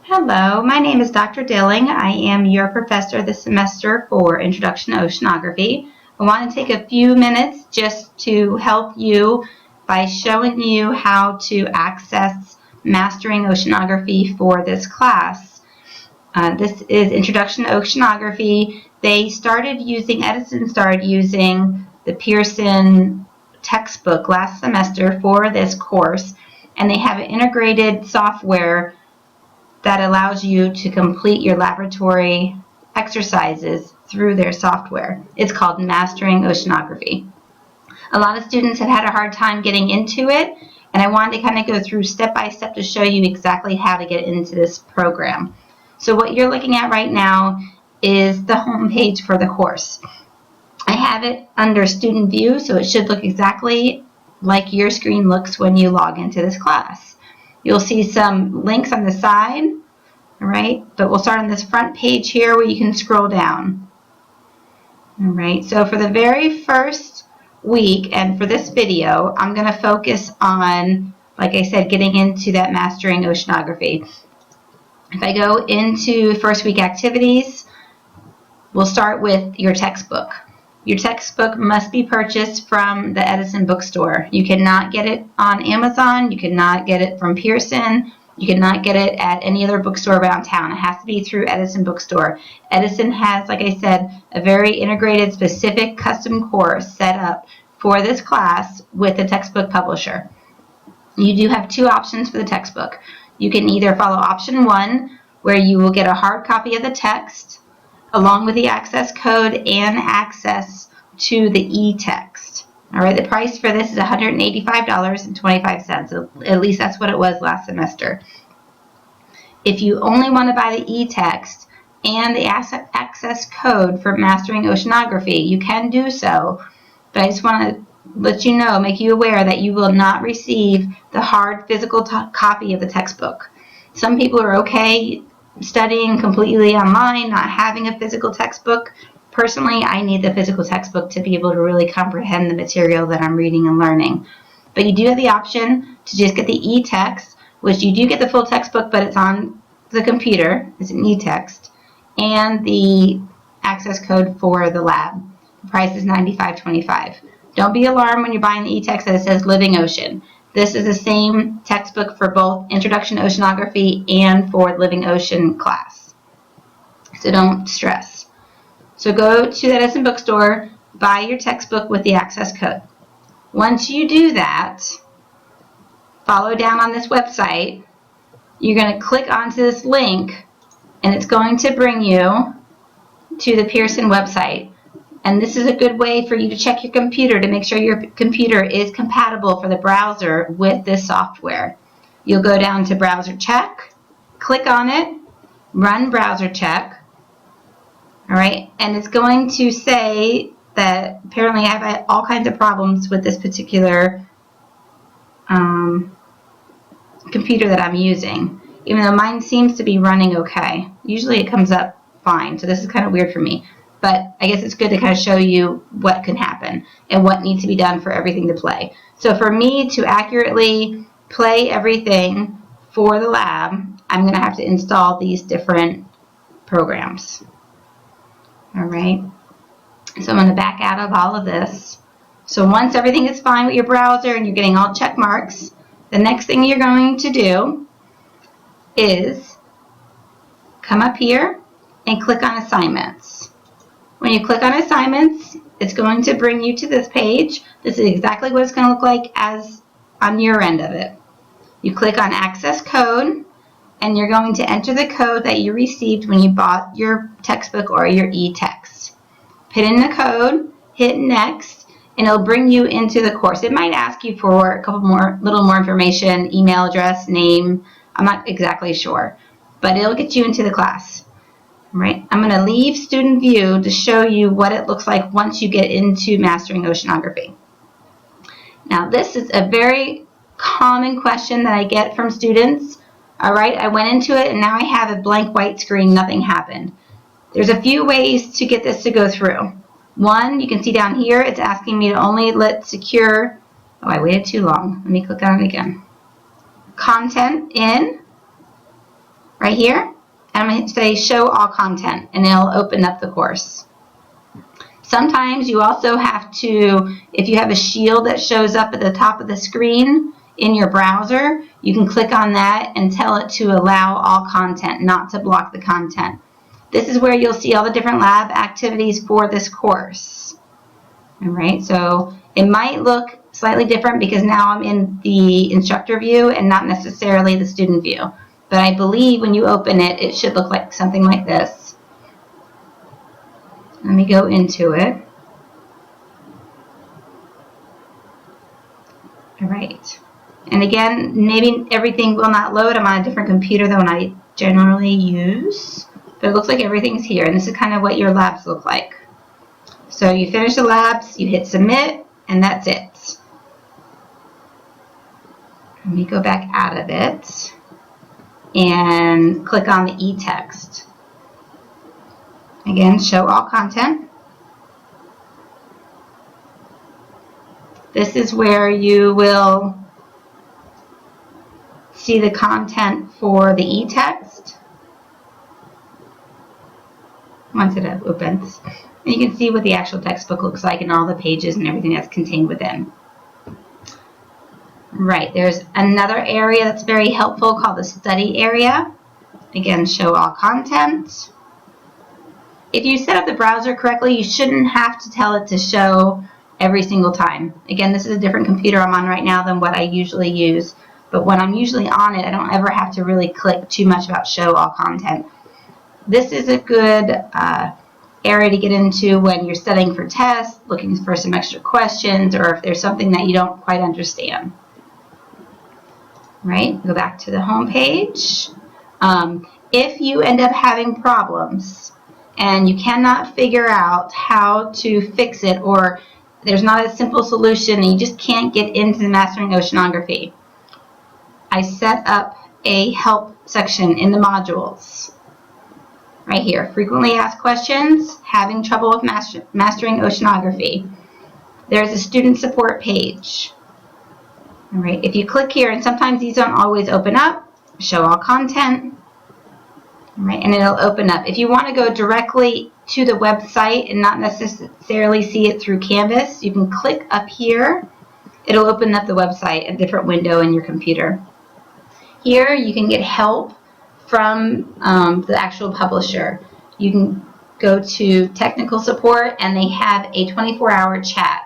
Hello, my name is Dr. Dilling. I am your professor this semester for Introduction to Oceanography. I want to take a few minutes just to help you by showing you how to access Mastering Oceanography for this class. This is Introduction to Oceanography. Edison started using the Pearson textbook last semester for this course, and they have an integrated software that allows you to complete your laboratory exercises through their software. It's called Mastering Oceanography. A lot of students have had a hard time getting into it, and I wanted to kind of go through step by step to show you exactly how to get into this program. So what you're looking at right now is the home page for the course. I have it under Student View, so it should look exactly like your screen looks when you log into this class. You'll see some links on the side, all right, but we'll start on this front page here where you can scroll down. All right, so for the very first week and for this video, I'm going to focus on, like I said, getting into that Mastering Oceanography. If I go into first week activities, we'll start with your textbook. Your textbook must be purchased from the Edison bookstore. You cannot get it on Amazon. You cannot get it from Pearson. You cannot get it at any other bookstore around town. It has to be through Edison bookstore. Edison has, like I said, a very integrated, specific custom course set up for this class with a textbook publisher. You do have two options for the textbook. You can either follow option 1, where you will get a hard copy of the text along with the access code and access to the e-text. All right, the price for this is $185.25. At least that's what it was last semester. If you only want to buy the e-text and the access code for Mastering Oceanography, you can do so, but I just want to let you know, make you aware that you will not receive the hard physical copy of the textbook. Some people are okay studying completely online, not having a physical textbook. Personally, I need the physical textbook to be able to really comprehend the material that I'm reading and learning. But you do have the option to just get the e-text, which you do get the full textbook, but it's on the computer. It's an e-text, and the access code for the lab. The price is $95.25. Don't be alarmed when you're buying the e-text that it says Living Ocean. This is the same textbook for both Introduction to Oceanography and for Living Ocean class. So don't stress. So go to the Edison bookstore, buy your textbook with the access code. Once you do that, follow down on this website. You're going to click onto this link, and it's going to bring you to the Pearson website. And this is a good way for you to check your computer to make sure your computer is compatible for the browser with this software. You'll go down to Browser Check, click on it, run Browser Check, all right, and it's going to say that apparently I've had all kinds of problems with this particular computer that I'm using, even though mine seems to be running okay. Usually it comes up fine, so this is kind of weird for me. But I guess it's good to kind of show you what can happen and what needs to be done for everything to play. So for me to accurately play everything for the lab, I'm going to have to install these different programs. All right. So I'm going to back out of all of this. So once everything is fine with your browser and you're getting all check marks, the next thing you're going to do is come up here and click on Assignments. When you click on Assignments, it's going to bring you to this page. This is exactly what it's going to look like as on your end of it. You click on Access Code, and you're going to enter the code that you received when you bought your textbook or your e-text. Put in the code, hit Next, and it'll bring you into the course. It might ask you for a little more information, email address, name. I'm not exactly sure, but it'll get you into the class. Right. I'm going to leave Student View to show you what it looks like once you get into Mastering Oceanography. Now, this is a very common question that I get from students. All right, I went into it and now I have a blank white screen, nothing happened. There's a few ways to get this to go through. One, you can see down here, it's asking me to only let secure, oh, I waited too long. Let me click on it again. Content in. right here, and I'm going to say show all content, and it'll open up the course. Sometimes you also have to, if you have a shield that shows up at the top of the screen in your browser, you can click on that and tell it to allow all content, not to block the content. This is where you'll see all the different lab activities for this course. All right, so it might look slightly different because now I'm in the instructor view and not necessarily the student view. But I believe when you open it, it should look like something like this. Let me go into it. All right. And again, maybe everything will not load. I'm on a different computer than I generally use. But it looks like everything's here. And this is kind of what your labs look like. So you finish the labs, you hit submit, and that's it. Let me go back out of it and click on the e-text. Again, show all content. This is where you will see the content for the e-text once it opens. And you can see what the actual textbook looks like and all the pages and everything that's contained within. Right, there's another area that's very helpful called the study area. Again, show all content. If you set up the browser correctly, you shouldn't have to tell it to show every single time. Again, this is a different computer I'm on right now than what I usually use. But when I'm usually on it, I don't ever have to really click too much about show all content. This is a good area to get into when you're studying for tests, looking for some extra questions, or if there's something that you don't quite understand. Right? Go back to the home page. If you end up having problems and you cannot figure out how to fix it, or there's not a simple solution and you just can't get into the Mastering Oceanography, I set up a help section in the modules. Right here, frequently asked questions, having trouble with mastering oceanography. There's a student support page. All right, if you click here, and sometimes these don't always open up, show all content. All right, and it'll open up. If you want to go directly to the website and not necessarily see it through Canvas, you can click up here. It'll open up the website, a different window in your computer. Here you can get help from the actual publisher. You can go to technical support, and they have a 24-hour chat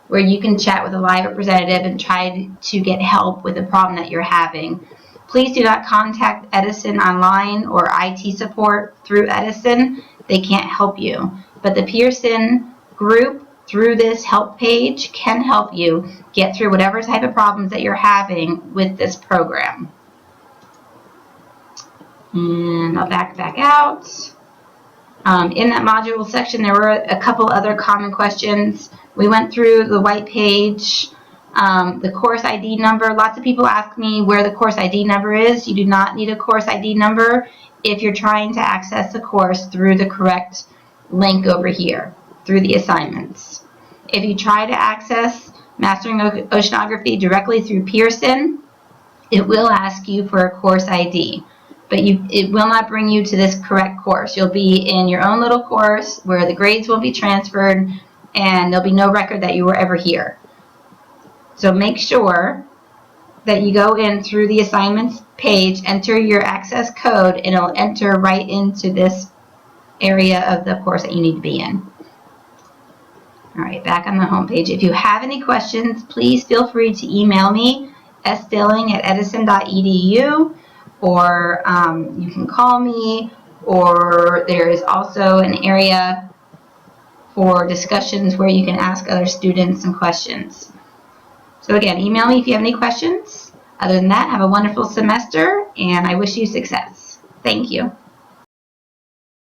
where you can chat with a live representative and try to get help with the problem that you're having. Please do not contact Edison online or IT support through Edison. They can't help you. But the Pearson group through this help page can help you get through whatever type of problems that you're having with this program. And I'll back out. In that module section, there were a couple other common questions. We went through the white page, the course ID number. Lots of people ask me where the course ID number is. You do not need a course ID number if you're trying to access the course through the correct link over here, through the assignments. If you try to access Mastering Oceanography directly through Pearson, it will ask you for a course ID. But it will not bring you to this correct course. You'll be in your own little course where the grades will be transferred and there'll be no record that you were ever here. So make sure that you go in through the assignments page, enter your access code, and it'll enter right into this area of the course that you need to be in. All right, back on the home page. If you have any questions, please feel free to email me, sdilling@edison.edu. Or you can call me, or there is also an area for discussions where you can ask other students some questions. So again, email me if you have any questions. Other than that, have a wonderful semester, and I wish you success. Thank you.